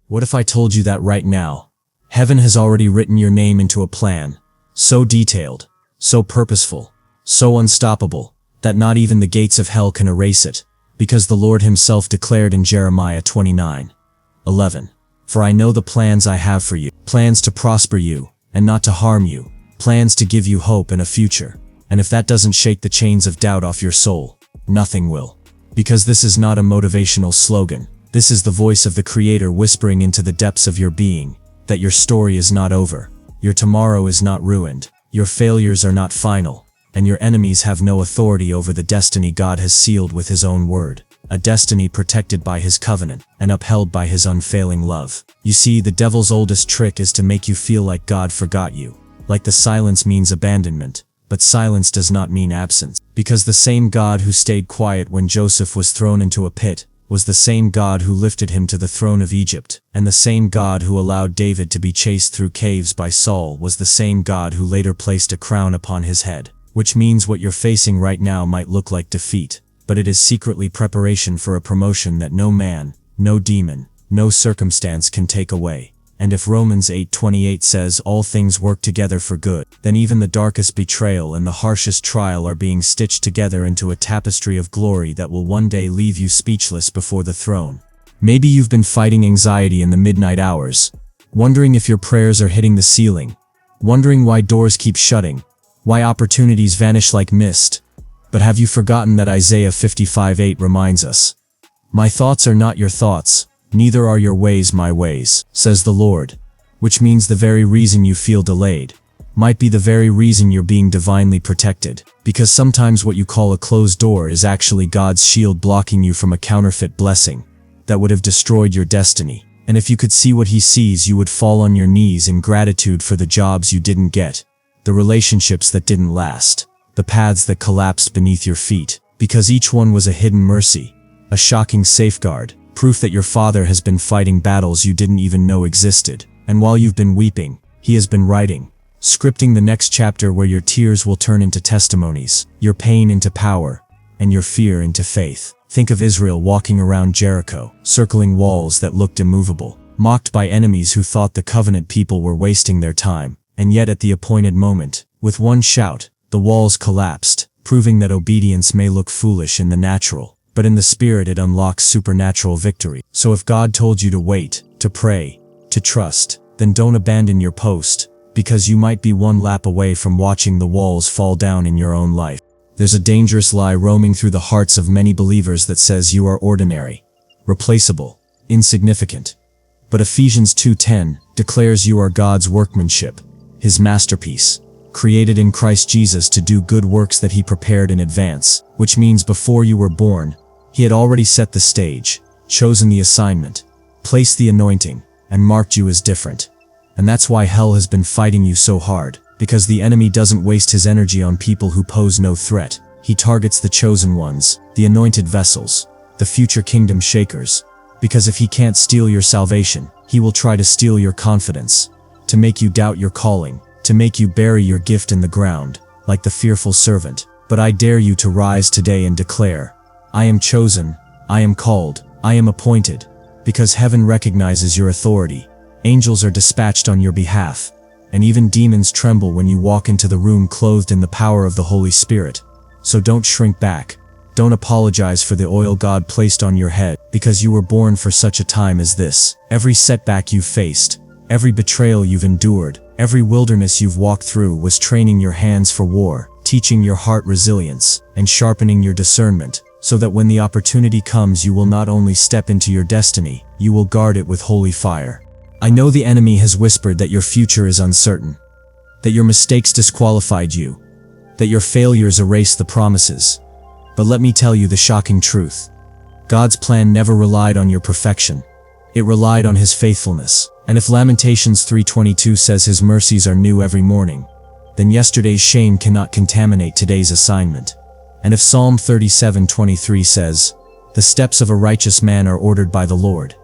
What if I told you that right now? Heaven has already written your name into a plan, so detailed, so purposeful, so unstoppable, that not even the gates of hell can erase it, because the Lord himself declared in Jeremiah 29:11, "For I know the plans I have for you, plans to prosper you, and not to harm you, plans to give you hope and a future." And if that doesn't shake the chains of doubt off your soul, nothing will. Because this is not a motivational slogan. This is the voice of the Creator whispering into the depths of your being, that your story is not over, your tomorrow is not ruined, your failures are not final, and your enemies have no authority over the destiny God has sealed with His own word, a destiny protected by His covenant and upheld by His unfailing love. You see, the devil's oldest trick is to make you feel like God forgot you, like the silence means abandonment, but silence does not mean absence, because the same God who stayed quiet when Joseph was thrown into a pit was the same God who lifted him to the throne of Egypt, and the same God who allowed David to be chased through caves by Saul was the same God who later placed a crown upon his head. Which means what you're facing right now might look like defeat, but it is secretly preparation for a promotion that no man, no demon, no circumstance can take away. And if Romans 8:28 says all things work together for good, then even the darkest betrayal and the harshest trial are being stitched together into a tapestry of glory that will one day leave you speechless before the throne. Maybe you've been fighting anxiety in the midnight hours, wondering if your prayers are hitting the ceiling, wondering why doors keep shutting, why opportunities vanish like mist. But have you forgotten that Isaiah 55:8 reminds us, "My thoughts are not your thoughts, neither are your ways my ways, says the Lord," which means the very reason you feel delayed might be the very reason you're being divinely protected, because sometimes what you call a closed door is actually God's shield blocking you from a counterfeit blessing that would have destroyed your destiny. And if you could see what He sees, you would fall on your knees in gratitude for the jobs you didn't get, the relationships that didn't last, the paths that collapsed beneath your feet, because each one was a hidden mercy, a shocking safeguard, proof that your Father has been fighting battles you didn't even know existed. And while you've been weeping, He has been writing, scripting the next chapter where your tears will turn into testimonies, your pain into power, and your fear into faith. Think of Israel walking around Jericho, circling walls that looked immovable, mocked by enemies who thought the covenant people were wasting their time. And yet at the appointed moment, with one shout, the walls collapsed, proving that obedience may look foolish in the natural, but in the spirit it unlocks supernatural victory. So if God told you to wait, to pray, to trust, then don't abandon your post, because you might be one lap away from watching the walls fall down in your own life. There's a dangerous lie roaming through the hearts of many believers that says you are ordinary, replaceable, insignificant. But Ephesians 2:10 declares you are God's workmanship, His masterpiece, created in Christ Jesus to do good works that He prepared in advance, which means before you were born, He had already set the stage, chosen the assignment, placed the anointing, and marked you as different. And that's why hell has been fighting you so hard, because the enemy doesn't waste his energy on people who pose no threat. He targets the chosen ones, the anointed vessels, the future kingdom shakers. Because if he can't steal your salvation, he will try to steal your confidence, to make you doubt your calling, to make you bury your gift in the ground, like the fearful servant. But I dare you to rise today and declare, I am chosen, I am called, I am appointed, because heaven recognizes your authority. Angels are dispatched on your behalf, and even demons tremble when you walk into the room clothed in the power of the Holy Spirit. So don't shrink back. Don't apologize for the oil God placed on your head, because you were born for such a time as this. Every setback you've faced, every betrayal you've endured, every wilderness you've walked through was training your hands for war, teaching your heart resilience, and sharpening your discernment, so that when the opportunity comes you will not only step into your destiny, you will guard it with holy fire. I know the enemy has whispered that your future is uncertain, that your mistakes disqualified you, that your failures erased the promises. But let me tell you the shocking truth. God's plan never relied on your perfection. It relied on His faithfulness. And if Lamentations 3:22 says His mercies are new every morning, then yesterday's shame cannot contaminate today's assignment. And if Psalm 37:23 says, the steps of a righteous man are ordered by the Lord,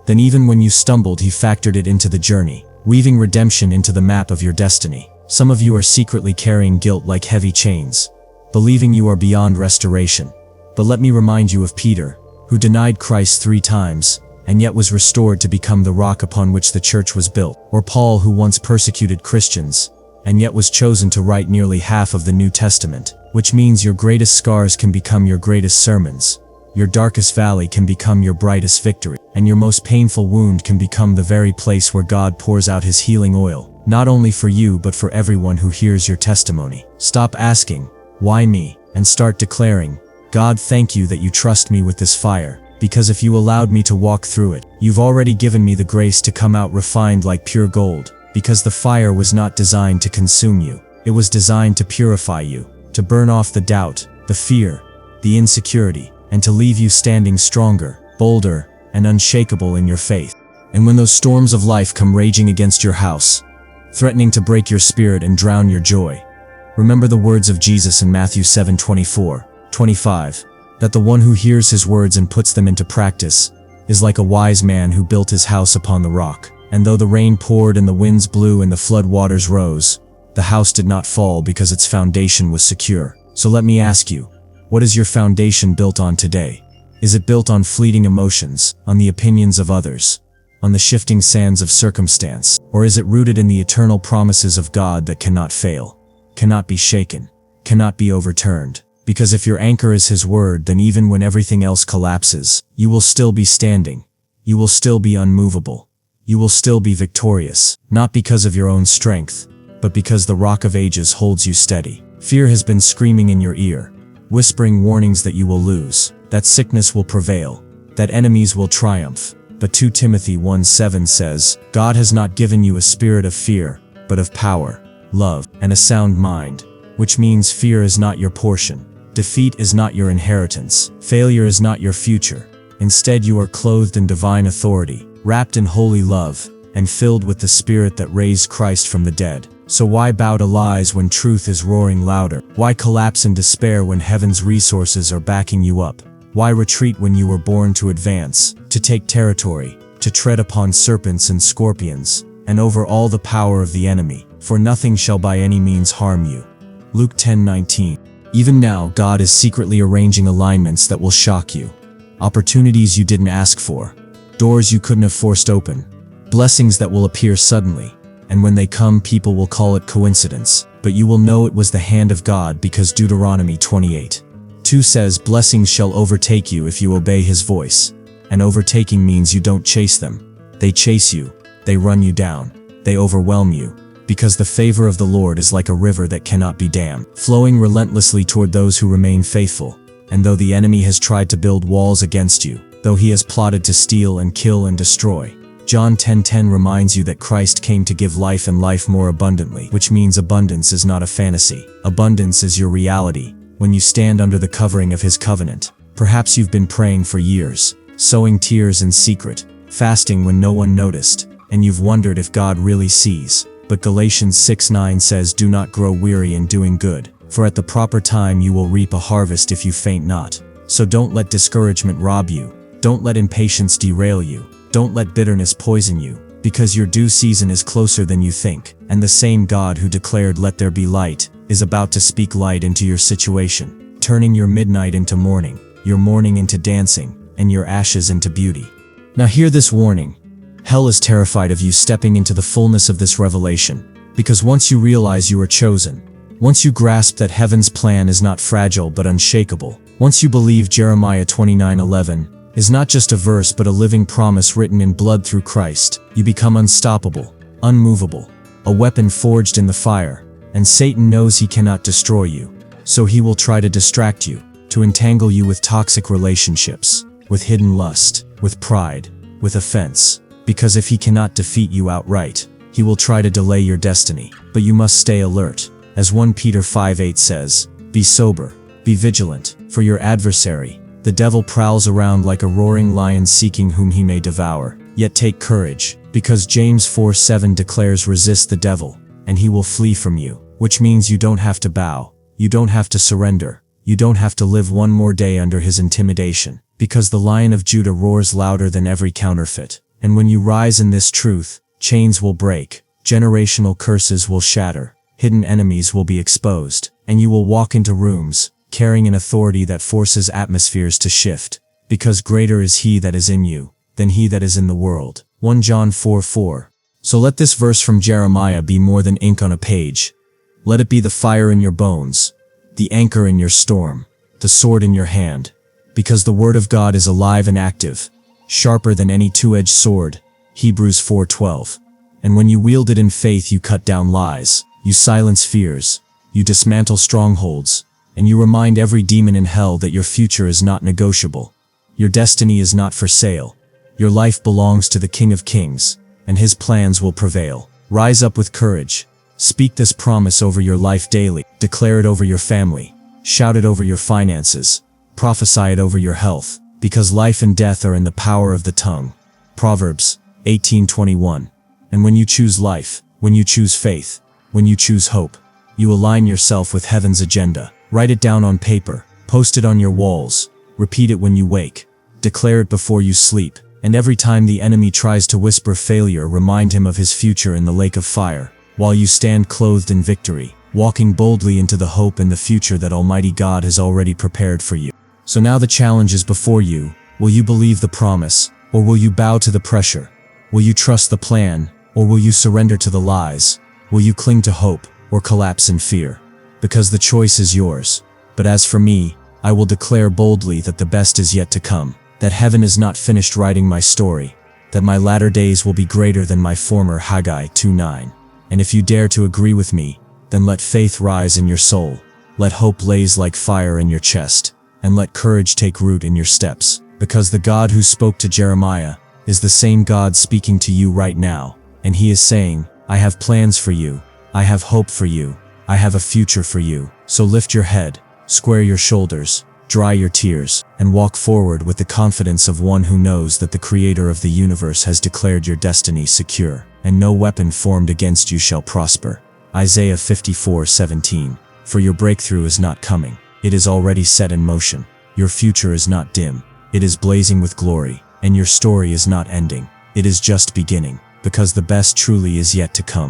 then even when you stumbled He factored it into the journey, weaving redemption into the map of your destiny. Some of you are secretly carrying guilt like heavy chains, believing you are beyond restoration. But let me remind you of Peter, who denied Christ 3 times, and yet was restored to become the rock upon which the church was built. Or Paul, who once persecuted Christians, and yet was chosen to write nearly half of the New Testament, which means your greatest scars can become your greatest sermons. Your darkest valley can become your brightest victory, and your most painful wound can become the very place where God pours out his healing oil, not only for you but for everyone who hears your testimony. Stop asking, "Why me?" and start declaring, "God, thank you that you trust me with this fire, because if you allowed me to walk through it, you've already given me the grace to come out refined like pure gold, because the fire was not designed to consume you. It was designed to purify you, to burn off the doubt, the fear, the insecurity, and to leave you standing stronger, bolder, and unshakable in your faith." And when those storms of life come raging against your house, threatening to break your spirit and drown your joy, remember the words of Jesus in Matthew 7:24-25, that the one who hears his words and puts them into practice is like a wise man who built his house upon the rock. And though the rain poured and the winds blew and the flood waters rose, the house did not fall because its foundation was secure. So let me ask you, what is your foundation built on today? Is it built on fleeting emotions, on the opinions of others, on the shifting sands of circumstance? Or is it rooted in the eternal promises of God that cannot fail, cannot be shaken, cannot be overturned? Because if your anchor is his word, then even when everything else collapses, you will still be standing. You will still be unmovable. You will still be victorious, not because of your own strength, but because the Rock of Ages holds you steady. Fear has been screaming in your ear, whispering warnings that you will lose, that sickness will prevail, that enemies will triumph. But 2 Timothy 1:7 says, "God has not given you a spirit of fear, but of power, love, and a sound mind," which means fear is not your portion. Defeat is not your inheritance. Failure is not your future. Instead, you are clothed in divine authority, wrapped in holy love, and filled with the Spirit that raised Christ from the dead. So why bow to lies when truth is roaring louder? Why collapse in despair when heaven's resources are backing you up? Why retreat when you were born to advance, to take territory, to tread upon serpents and scorpions, and over all the power of the enemy? For nothing shall by any means harm you. Luke 10:19. Even now, God is secretly arranging alignments that will shock you. Opportunities you didn't ask for. Doors you couldn't have forced open. Blessings that will appear suddenly. And when they come, people will call it coincidence. But you will know it was the hand of God, because Deuteronomy 28:2 says, "Blessings shall overtake you if you obey his voice." And overtaking means you don't chase them. They chase you. They run you down. They overwhelm you. Because the favor of the Lord is like a river that cannot be dammed, flowing relentlessly toward those who remain faithful. And though the enemy has tried to build walls against you, though he has plotted to steal and kill and destroy, John 10:10 reminds you that Christ came to give life and life more abundantly, which means abundance is not a fantasy. Abundance is your reality when you stand under the covering of his covenant. Perhaps you've been praying for years, sowing tears in secret, fasting when no one noticed, and you've wondered if God really sees. But Galatians 6:9 says, "Do not grow weary in doing good, for at the proper time you will reap a harvest if you faint not." So don't let discouragement rob you. Don't let impatience derail you. Don't let bitterness poison you, because your due season is closer than you think. And the same God who declared, "Let there be light," is about to speak light into your situation, turning your midnight into morning, your mourning into dancing, and your ashes into beauty. Now hear this warning. Hell is terrified of you stepping into the fullness of this revelation, because once you realize you are chosen, once you grasp that heaven's plan is not fragile but unshakable, once you believe Jeremiah 29:11 is not just a verse but a living promise written in blood through Christ, you become unstoppable, unmovable, a weapon forged in the fire, and Satan knows he cannot destroy you. So he will try to distract you, to entangle you with toxic relationships, with hidden lust, with pride, with offense. Because if he cannot defeat you outright, he will try to delay your destiny. But you must stay alert. As 1 Peter 5:8 says, "Be sober, be vigilant, for your adversary, the devil, prowls around like a roaring lion seeking whom he may devour. Yet take courage, because James 4:7 declares, resist the devil, and he will flee from you." Which means you don't have to bow, you don't have to surrender, you don't have to live one more day under his intimidation, because the Lion of Judah roars louder than every counterfeit. And when you rise in this truth, chains will break, generational curses will shatter, hidden enemies will be exposed, and you will walk into rooms, carrying an authority that forces atmospheres to shift, because greater is he that is in you than he that is in the world. 1 John 4:4. So let this verse from Jeremiah be more than ink on a page. Let it be the fire in your bones, the anchor in your storm, the sword in your hand. Because the word of God is alive and active, sharper than any two-edged sword. Hebrews 4:12. And when you wield it in faith, you cut down lies, you silence fears, you dismantle strongholds, and you remind every demon in hell that your future is not negotiable. Your destiny is not for sale. Your life belongs to the King of Kings, and his plans will prevail. Rise up with courage. Speak this promise over your life daily. Declare it over your family. Shout it over your finances. Prophesy it over your health, because life and death are in the power of the tongue. Proverbs 18:21. And when you choose life, when you choose faith, when you choose hope, you align yourself with heaven's agenda. Write it down on paper, post it on your walls, repeat it when you wake, declare it before you sleep, and every time the enemy tries to whisper failure, remind him of his future in the lake of fire, while you stand clothed in victory, walking boldly into the hope and the future that Almighty God has already prepared for you. So now the challenge is before you. Will you believe the promise, or will you bow to the pressure? Will you trust the plan, or will you surrender to the lies? Will you cling to hope, or collapse in fear? Because the choice is yours. But as for me, I will declare boldly that the best is yet to come, that heaven is not finished writing my story, that my latter days will be greater than my former. Haggai 2:9. And if you dare to agree with me, then let faith rise in your soul, let hope blaze like fire in your chest, and let courage take root in your steps, because the God who spoke to Jeremiah is the same God speaking to you right now, and he is saying, I have plans for you, I have hope for you, I have a future for you. So lift your head, square your shoulders, dry your tears, and walk forward with the confidence of one who knows that the Creator of the universe has declared your destiny secure, and no weapon formed against you shall prosper. Isaiah 54:17. For your breakthrough is not coming, it is already set in motion. Your future is not dim, it is blazing with glory, and your story is not ending, it is just beginning, because the best truly is yet to come.